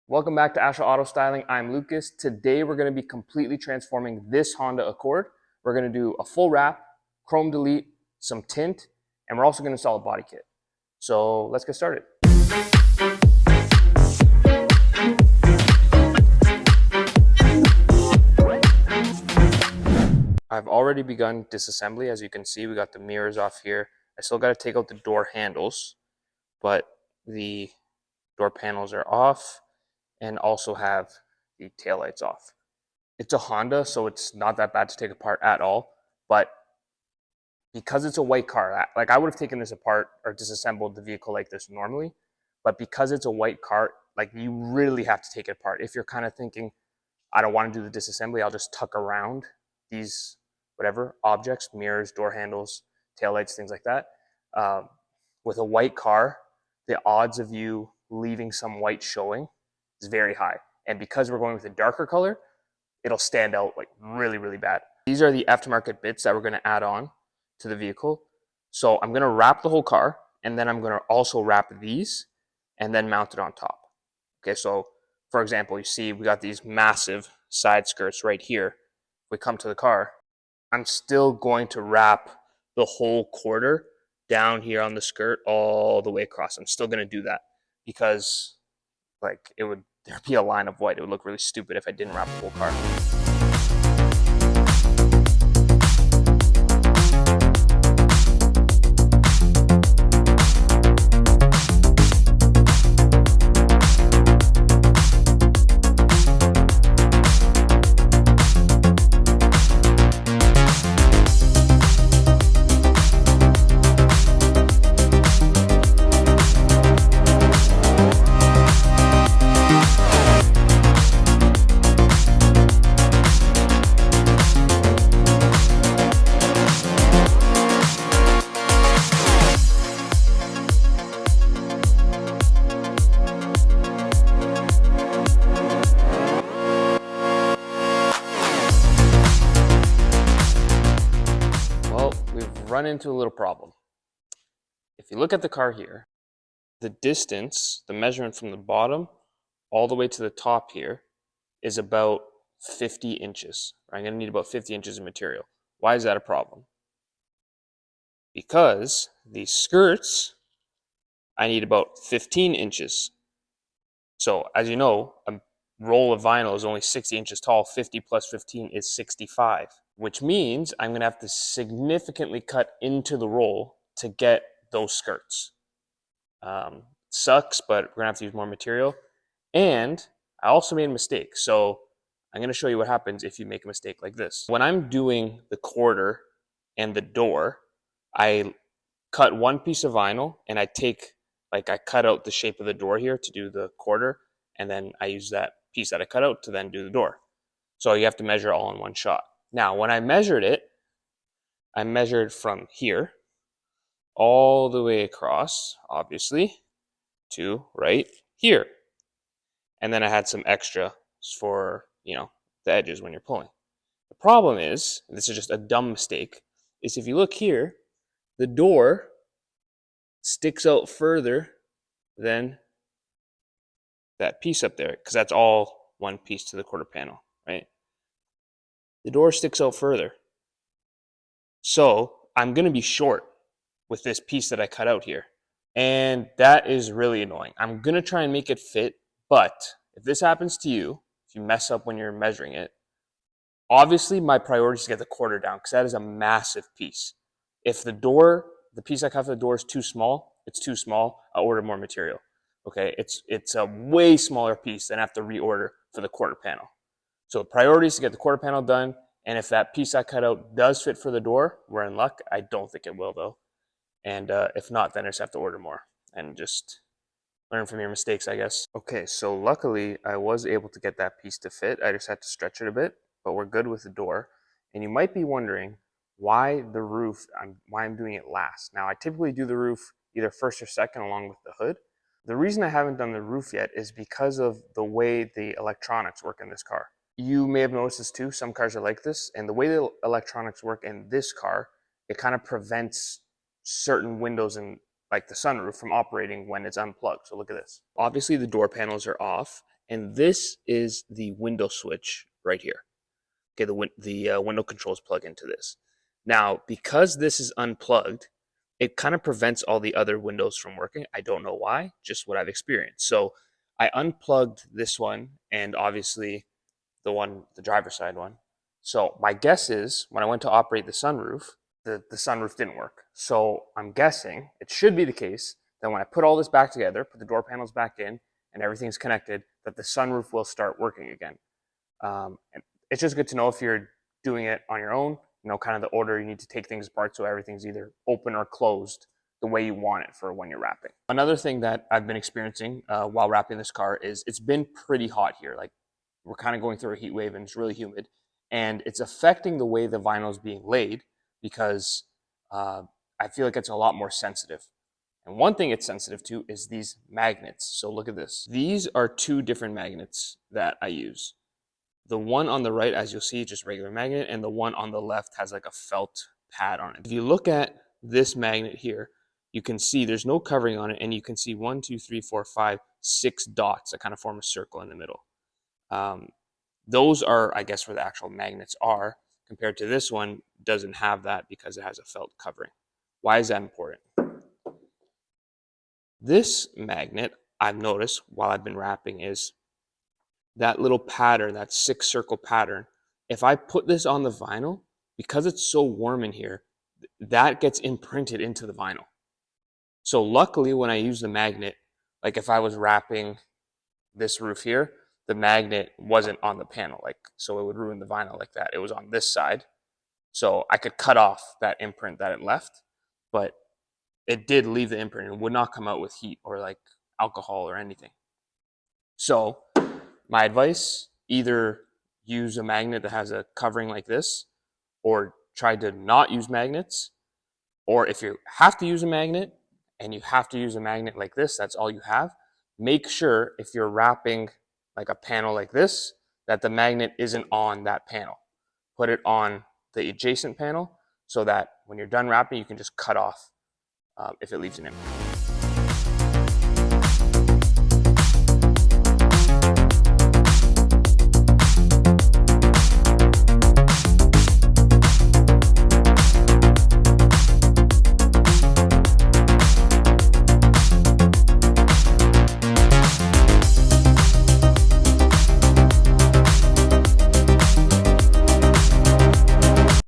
Welcome back to Asha Auto Styling. I'm Lucas. Today we're going to be completely transforming this Honda Accord. We're going to do a full wrap, chrome delete, some tint, and we're also going to install a body kit. So let's get started. I've already begun disassembly. As you can see, we got the mirrors off here. I still got to take out the door handles, but the door panels are off and also have the taillights off. It's a Honda, so it's not that bad to take apart at all, but because it's a white car, like I would have taken this apart or disassembled the vehicle like this normally, but because it's a white car, like you really have to take it apart. If you're kind of thinking, I don't want to do the disassembly, I'll just tuck around these whatever objects, mirrors, door handles, taillights, things like that. With a white car, the odds of you leaving some white showing is very high. And because we're going with a darker color, it'll stand out like really, really bad. These are the aftermarket bits that we're going to add on to the vehicle. So I'm going to wrap the whole car, and then I'm going to also wrap these and then mount it on top. Okay, so for example, you see we got these massive side skirts right here. If we come to the car, I'm still going to wrap the whole quarter down here on the skirt all the way across. I'm still going to do that because like there'd be a line of white. It would look really stupid if I didn't wrap the whole car. Run into a little problem. If you look at the car here, the distance, the measurement from the bottom all the way to the top here is about 50 inches. I'm going to need about 50 inches of material. Why is that a problem? Because these skirts, I need about 15 inches. So as you know, a roll of vinyl is only 60 inches tall. 50 plus 15 is 65. Which means I'm going to have to significantly cut into the roll to get those skirts. Sucks, but we're going to have to use more material. And I also made a mistake. So I'm going to show you what happens if you make a mistake like this. When I'm doing the quarter and the door, I cut one piece of vinyl and I cut out the shape of the door here to do the quarter. And then I use that piece that I cut out to then do the door. So you have to measure all in one shot. Now, when I measured it, I measured from here all the way across, obviously, to right here. And then I had some extra for, the edges when you're pulling. The problem is, and this is just a dumb mistake, is if you look here, the door sticks out further than that piece up there, because that's all one piece to the quarter panel, right? The door sticks out further. So I'm going to be short with this piece that I cut out here. And that is really annoying. I'm going to try and make it fit, but if this happens to you, if you mess up when you're measuring it, obviously my priority is to get the quarter down because that is a massive piece. If the piece I cut for the door is too small, it's too small, I'll order more material. Okay, it's a way smaller piece than I have to reorder for the quarter panel. So the priority is to get the quarter panel done, and if that piece I cut out does fit for the door, we're in luck. I don't think it will, though. And if not, then I just have to order more and just learn from your mistakes, I guess. Okay, so luckily I was able to get that piece to fit. I just had to stretch it a bit, but we're good with the door. And you might be wondering why the roof, why I'm doing it last. Now, I typically do the roof either first or second along with the hood. The reason I haven't done the roof yet is because of the way the electronics work in this car. You may have noticed this too. Some cars are like this. And the way the electronics work in this car, it kind of prevents certain windows in like the sunroof from operating when it's unplugged. So look at this. Obviously the door panels are off And this is the window switch right here. Okay, the window controls plug into this. Now, because this is unplugged, it kind of prevents all the other windows from working. I don't know why, just what I've experienced. So I unplugged this one and obviously the driver's side one. So my guess is when I went to operate the sunroof, the sunroof didn't work. So I'm guessing it should be the case that when I put all this back together, put the door panels back in, and everything's connected, that the sunroof will start working again. And it's just good to know if you're doing it on your own, kind of the order you need to take things apart so everything's either open or closed the way you want it for when you're wrapping. Another thing that I've been experiencing while wrapping this car is it's been pretty hot here. Like we're kind of going through a heat wave and it's really humid, and it's affecting the way the vinyl is being laid because I feel like it's a lot more sensitive. And one thing it's sensitive to is these magnets. So look at this. These are two different magnets that I use. The one on the right, as you'll see, just regular magnet, and the one on the left has like a felt pad on it. If you look at this magnet here, you can see there's no covering on it, and you can see 1, 2, 3, 4, 5, 6 dots that kind of form a circle in the middle. Those are, I guess, where the actual magnets are, compared to this one doesn't have that because it has a felt covering. Why is that important? This magnet, I've noticed while I've been wrapping, is that little pattern, that 6-circle pattern. If I put this on the vinyl, because it's so warm in here, that gets imprinted into the vinyl. So luckily when I use the magnet, like if I was wrapping this roof here, the magnet wasn't on the panel, so it would ruin the vinyl like that. It was on this side. So I could cut off that imprint that it left, but it did leave the imprint and would not come out with heat or like alcohol or anything. So my advice, either use a magnet that has a covering like this, or try to not use magnets. Or if you have to use a magnet and you have to use a magnet like this, that's all you have, make sure if you're wrapping like a panel like this, that the magnet isn't on that panel. Put it on the adjacent panel so that when you're done wrapping, you can just cut off if it leaves an imprint.